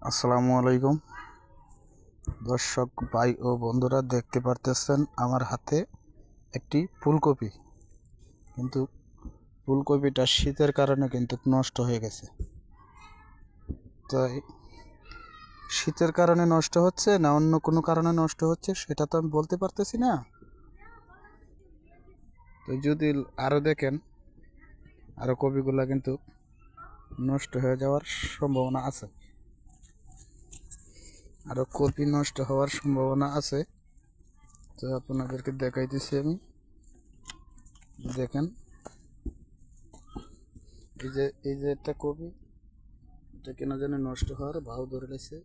আসসালামু আলাইকুম দর্শক ভাই ও বন্ধুরা, দেখতে পারতেছেন আমার হাতে একটি ফুলকপি। কিন্তু ফুলকপিটা শীতের কারণে কিন্তু নষ্ট হয়ে গেছে। তাই শীতের কারণে নষ্ট হচ্ছে না অন্য কোনো কারণে নষ্ট হচ্ছে সেটা তো আমি বলতে পারতেছি না। তো যদি আরও দেখেন, আরও কপিগুলা কিন্তু নষ্ট হয়ে যাওয়ার সম্ভাবনা আছে, আরও কপি নষ্ট হওয়ার সম্ভাবনা আছে। তো আপনাদেরকে দেখাইতেছি আমি, দেখেন এই যে একটা কপি, এটা কেন জানি নষ্ট হওয়ার ভাও ধরে লাগছে।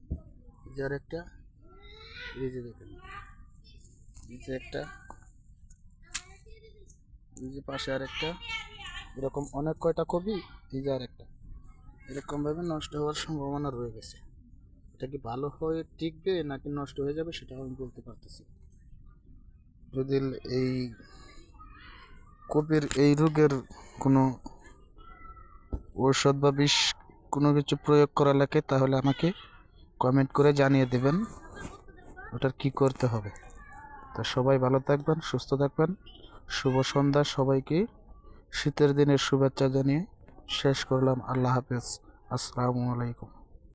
এই যে আরেকটা, এই যে দেখেন, এই যে একটা, এই যে পাশে আরেকটা, এরকম অনেক কয়টা কপি, এই যে আরেকটা, এরকম ভাবে নষ্ট হওয়ার সম্ভাবনা রয়ে গেছে। এটা কি ভালো হয়ে টিকবে নাকি নষ্ট হয়ে যাবে সেটা আমি বলতে পারতেছি। যদি এই কপির এই রোগের কোনো ঔষধ বা বিষ কোনো কিছু প্রয়োগ করা লাগে তাহলে আমাকে কমেন্ট করে জানিয়ে দেবেন ওটার কি করতে হবে। তো সবাই ভালো থাকবেন, সুস্থ থাকবেন। শুভ সন্ধ্যা সবাইকে। শীতের দিনের শুভেচ্ছা জানিয়ে শেষ করলাম। আল্লাহ হাফেজ। আসসালামু আলাইকুম।